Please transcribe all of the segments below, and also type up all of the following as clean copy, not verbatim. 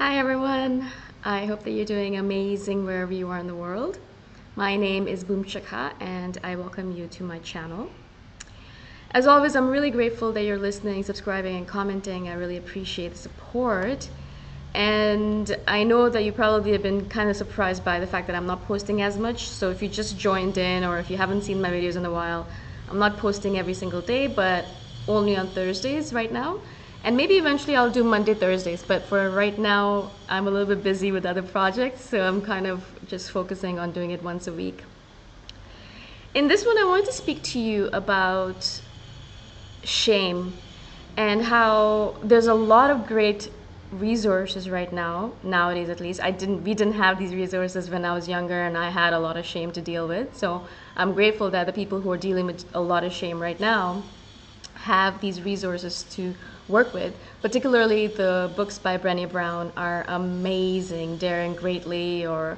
Hi everyone, I hope that you're doing amazing wherever you are in the world. My name is Shikha and I welcome you to my channel. As always, I'm really grateful that you're listening, subscribing, and commenting. I really appreciate the support. And I know that you probably have been kind of surprised by the fact that I'm not posting as much. So if you just joined in or if you haven't seen my videos in a while, I'm not posting every single day, but only on Thursdays right now. And maybe eventually I'll do Monday, Thursdays, but for right now, I'm a little bit busy with other projects, so I'm kind of just focusing on doing it once a week. In this one, I wanted to speak to you about shame and how there's a lot of great resources right now, nowadays at least. We didn't have these resources when I was younger and I had a lot of shame to deal with. So I'm grateful that the people who are dealing with a lot of shame right now have these resources to work with. Particularly the books by Brene are amazing. Daring Greatly or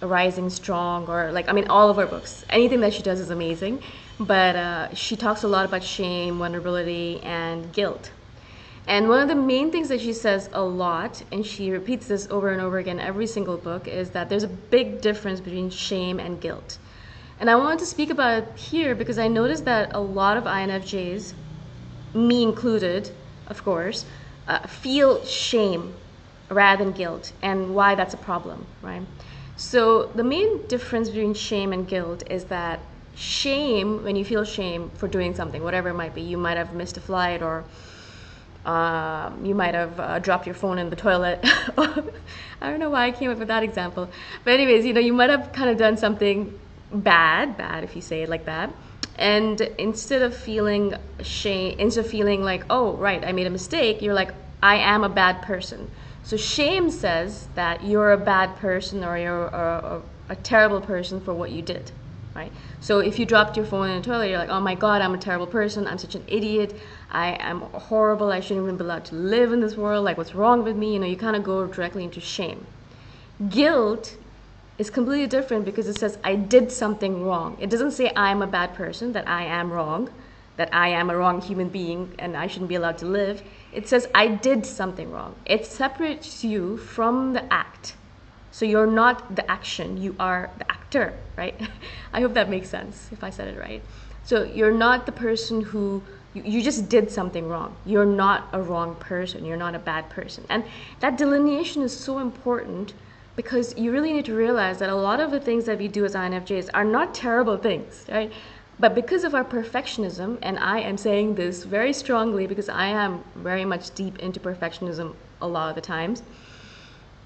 Rising Strong, or all of her books. Anything that she does is amazing. But she talks a lot about shame, vulnerability, and guilt. And one of the main things that she says a lot, and she repeats this over and over again every single book, is that there's a big difference between shame and guilt. And I wanted to speak about it here because I noticed that a lot of INFJs, me included, of course, feel shame rather than guilt, and why that's a problem, right? So the main difference between shame and guilt is that shame, when you feel shame for doing something, whatever it might be, you might have missed a flight, or you might have dropped your phone in the toilet. I don't know why I came up with that example. But anyways, you might have kind of done something bad if you say it like that. And instead of feeling shame, instead of feeling like, oh, right, I made a mistake, you're like, I am a bad person. So shame says that you're a bad person, or you're a terrible person for what you did, right? So if you dropped your phone in the toilet, you're like, oh my God, I'm a terrible person. I'm such an idiot. I am horrible. I shouldn't even be allowed to live in this world. Like, what's wrong with me? You kind of go directly into shame. Guilt is completely different because it says I did something wrong. It doesn't say I'm a bad person, that I am wrong, that I am a wrong human being and I shouldn't be allowed to live. It says I did something wrong. It separates you from the act. So you're not the action, you are the actor, right? I hope that makes sense if I said it right. So you're not the person who, you just did something wrong. You're not a wrong person, you're not a bad person. And that delineation is so important because you really need to realize that a lot of the things that we do as INFJs are not terrible things, right? But because of our perfectionism, and I am saying this very strongly because I am very much deep into perfectionism a lot of the times,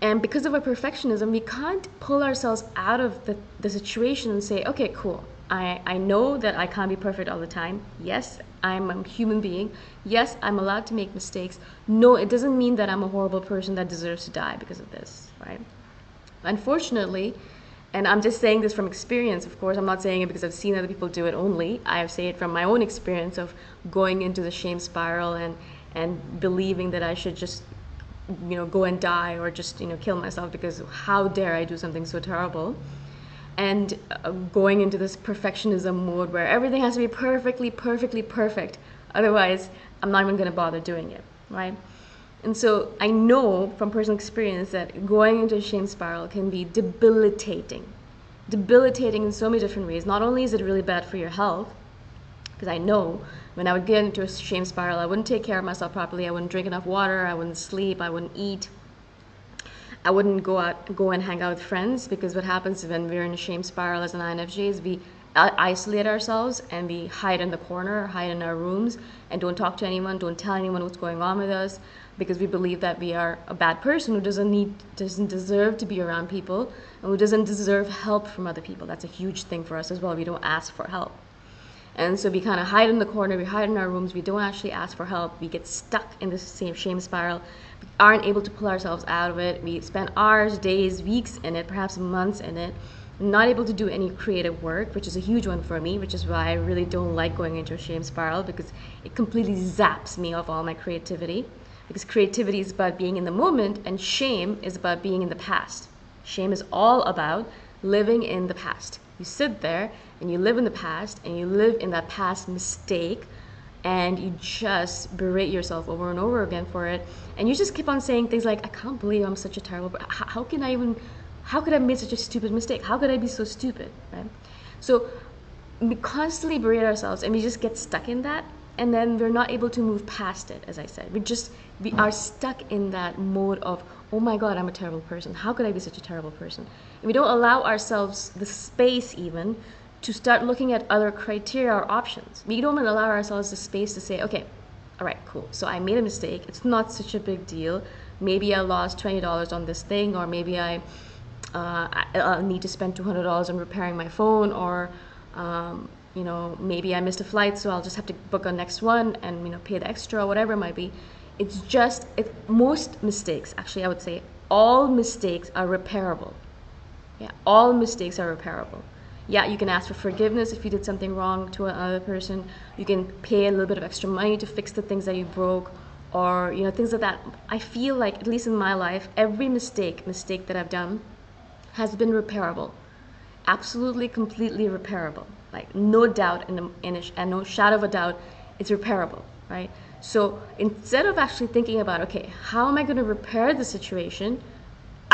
and because of our perfectionism, we can't pull ourselves out of the situation and say, okay, cool, I know that I can't be perfect all the time. Yes, I'm a human being. Yes, I'm allowed to make mistakes. No, it doesn't mean that I'm a horrible person that deserves to die because of this, right? Unfortunately, and I'm just saying this from experience, of course, I'm not saying it because I've seen other people do it only. I say it from my own experience of going into the shame spiral and believing that I should just, go and die, or just, kill myself because how dare I do something so terrible. And going into this perfectionism mode where everything has to be perfectly perfect. Otherwise, I'm not even going to bother doing it, right? And so I know from personal experience that going into a shame spiral can be debilitating. Debilitating in so many different ways. Not only is it really bad for your health, because I know when I would get into a shame spiral, I wouldn't take care of myself properly. I wouldn't drink enough water. I wouldn't sleep. I wouldn't eat. I wouldn't go and hang out with friends, because what happens when we're in a shame spiral as an INFJ is we isolate ourselves and we hide in the corner, hide in our rooms, and don't talk to anyone, don't tell anyone what's going on with us, because we believe that we are a bad person who doesn't deserve to be around people, and who doesn't deserve help from other people. That's a huge thing for us as well. We don't ask for help. And so we kind of hide in the corner, we hide in our rooms, we don't actually ask for help, we get stuck in this same shame spiral, we aren't able to pull ourselves out of it, we spend hours, days, weeks in it, perhaps months in it, not able to do any creative work, which is a huge one for me, which is why I really don't like going into a shame spiral, because it completely zaps me of all my creativity. Because creativity is about being in the moment, and shame is about being in the past. Shame is all about living in the past. You sit there and you live in the past, and you live in that past mistake, and you just berate yourself over and over again for it, and you just keep on saying things like, I can't believe I'm such a terrible, how could I have made such a stupid mistake? How could I be so stupid, right? So we constantly berate ourselves and we just get stuck in that, and then we're not able to move past it. As I said, we are stuck in that mode of, oh my god, I'm a terrible person, how could I be such a terrible person? And we don't allow ourselves the space even to start looking at other criteria or options. We don't allow ourselves the space to say, okay, all right, cool, so I made a mistake, it's not such a big deal, maybe I lost $20 on this thing, or maybe I'll need to spend $200 on repairing my phone, or maybe I missed a flight, so I'll just have to book a next one and pay the extra, or whatever it might be. Most mistakes, actually, I would say all mistakes are repairable. Yeah, all mistakes are repairable. Yeah, you can ask for forgiveness if you did something wrong to another person. You can pay a little bit of extra money to fix the things that you broke, or things like that. I feel like, at least in my life, every mistake that I've done has been repairable. Absolutely, completely repairable. Like, no doubt and no shadow of a doubt, it's repairable, right? So instead of actually thinking about, okay, how am I going to repair the situation,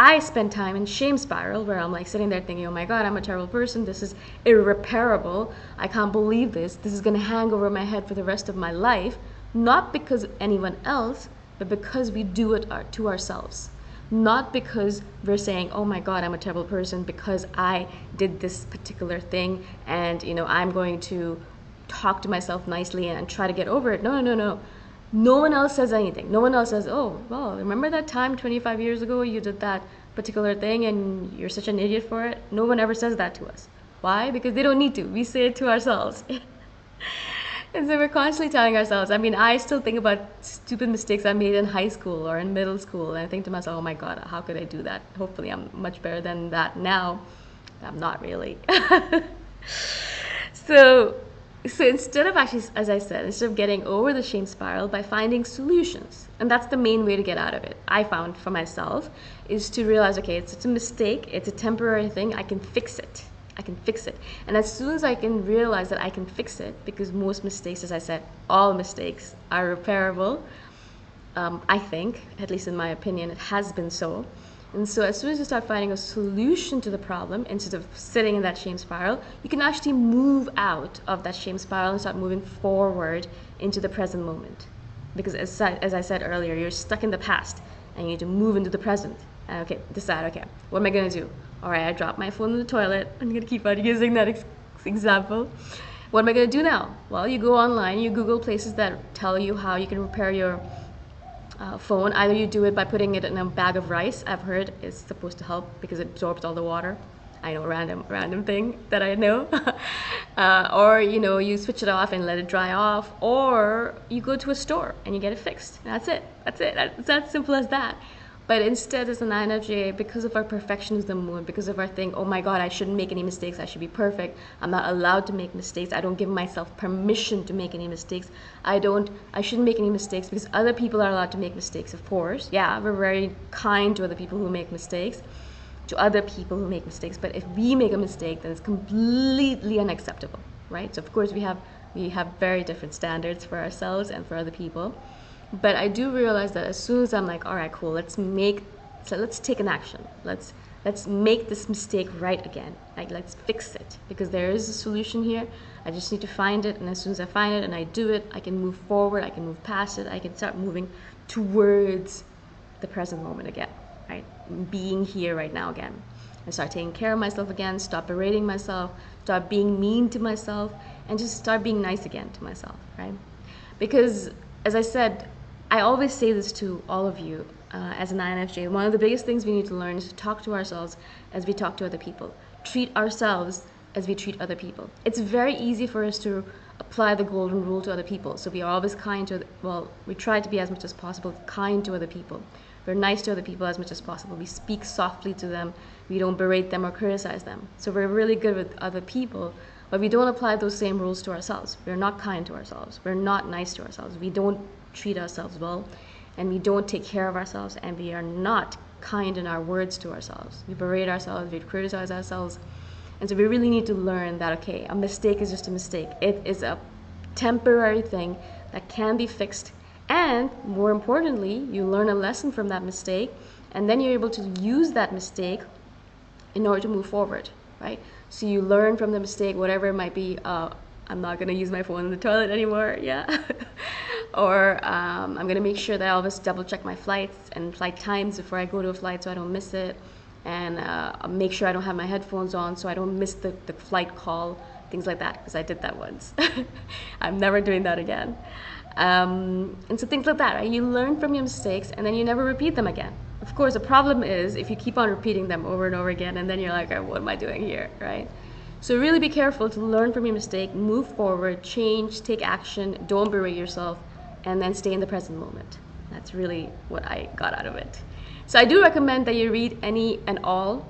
I spend time in shame spiral where I'm like sitting there thinking, oh my god, I'm a terrible person, this is irreparable, I can't believe this is going to hang over my head for the rest of my life, not because of anyone else, but because we do it to ourselves. Not because we're saying, oh my god, I'm a terrible person because I did this particular thing, and I'm going to talk to myself nicely and try to get over it. No. No one else says anything. No one else says, oh, well, remember that time 25 years ago you did that particular thing and you're such an idiot for it? No one ever says that to us. Why? Because they don't need to. We say it to ourselves. And so we're constantly telling ourselves, I still think about stupid mistakes I made in high school or in middle school, and I think to myself, oh my god, how could I do that? Hopefully I'm much better than that now. I'm not really. So instead of actually, as I said, instead of getting over the shame spiral by finding solutions, and that's the main way to get out of it, I found for myself, is to realize, okay, it's a mistake, it's a temporary thing, I can fix it. And as soon as I can realize that I can fix it, because most mistakes, as I said, all mistakes are repairable, I think, at least in my opinion, it has been so. And so as soon as you start finding a solution to the problem, instead of sitting in that shame spiral, you can actually move out of that shame spiral and start moving forward into the present moment. Because as I said earlier, you're stuck in the past and you need to move into the present. And decide, what am I going to do? All right, I dropped my phone in the toilet. I'm going to keep on using that example. What am I going to do now? Well, you go online, you Google places that tell you how you can repair your phone. Either you do it by putting it in a bag of rice. I've heard it's supposed to help because it absorbs all the water. I know, random thing that I know. Or you switch it off and let it dry off, or you go to a store and you get it fixed. That's it. It's as simple as that. But instead, as an INFJ, because of our perfectionism mode, because of our thing, oh my god, I shouldn't make any mistakes, I should be perfect, I'm not allowed to make mistakes, I don't give myself permission to make any mistakes, I shouldn't make any mistakes because other people are allowed to make mistakes, of course. Yeah, we're very kind to other people who make mistakes, but if we make a mistake, then it's completely unacceptable, right? So of course we have very different standards for ourselves and for other people. But I do realize that as soon as I'm like, all right, cool, let's take an action. Let's make this mistake right again. Like, let's fix it, because there is a solution here. I just need to find it, and as soon as I find it and I do it, I can move forward, I can move past it, I can start moving towards the present moment again, right? Being here right now again. And start taking care of myself again, stop berating myself, stop being mean to myself, and just start being nice again to myself, right? Because, as I said, I always say this to all of you as an INFJ. One of the biggest things we need to learn is to talk to ourselves as we talk to other people. Treat ourselves as we treat other people. It's very easy for us to apply the golden rule to other people. So we are always we try to be as much as possible kind to other people. We're nice to other people as much as possible. We speak softly to them. We don't berate them or criticize them. So we're really good with other people, but we don't apply those same rules to ourselves. We're not kind to ourselves. We're not nice to ourselves. We don't treat ourselves well, and we don't take care of ourselves, and we are not kind in our words to ourselves. We berate ourselves, we criticize ourselves, and so we really need to learn that, okay, a mistake is just a mistake. It is a temporary thing that can be fixed. And more importantly, you learn a lesson from that mistake, and then you're able to use that mistake in order to move forward, right? So you learn from the mistake, whatever it might be. I'm not going to use my phone in the toilet anymore, yeah. Or I'm going to make sure that I always double check my flights and flight times before I go to a flight so I don't miss it. And I'll make sure I don't have my headphones on so I don't miss the flight call, things like that, because I did that once. I'm never doing that again. And so things like that, right? You learn from your mistakes and then you never repeat them again. Of course, the problem is if you keep on repeating them over and over again, and then you're like, oh, what am I doing here, right? So really be careful to learn from your mistake, move forward, change, take action, don't berate yourself, and then stay in the present moment. That's really what I got out of it. So I do recommend that you read any and all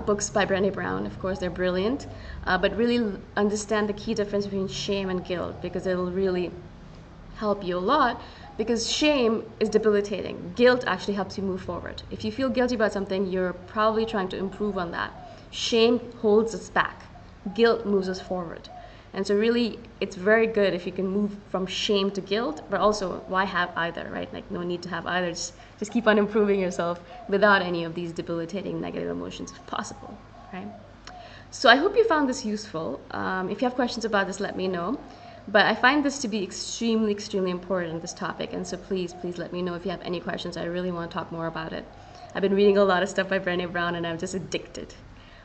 books by Brene Brown. Of course, they're brilliant, but really understand the key difference between shame and guilt, because it'll really help you a lot. Because shame is debilitating. Guilt actually helps you move forward. If you feel guilty about something, you're probably trying to improve on that. Shame holds us back. Guilt moves us forward. And so really, it's very good if you can move from shame to guilt, but also why have either, right? Like no need to have either. Just keep on improving yourself without any of these debilitating negative emotions if possible, right? So I hope you found this useful. If you have questions about this, let me know. But I find this to be extremely, extremely important, this topic. And so please let me know if you have any questions. I really want to talk more about it. I've been reading a lot of stuff by Brene Brown and I'm just addicted.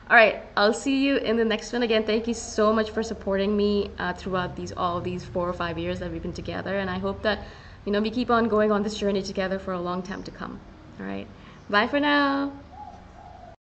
All right, I'll see you in the next one. Again, thank you so much for supporting me throughout all these 4 or 5 years that we've been together. And I hope that, we keep on going on this journey together for a long time to come. All right, bye for now.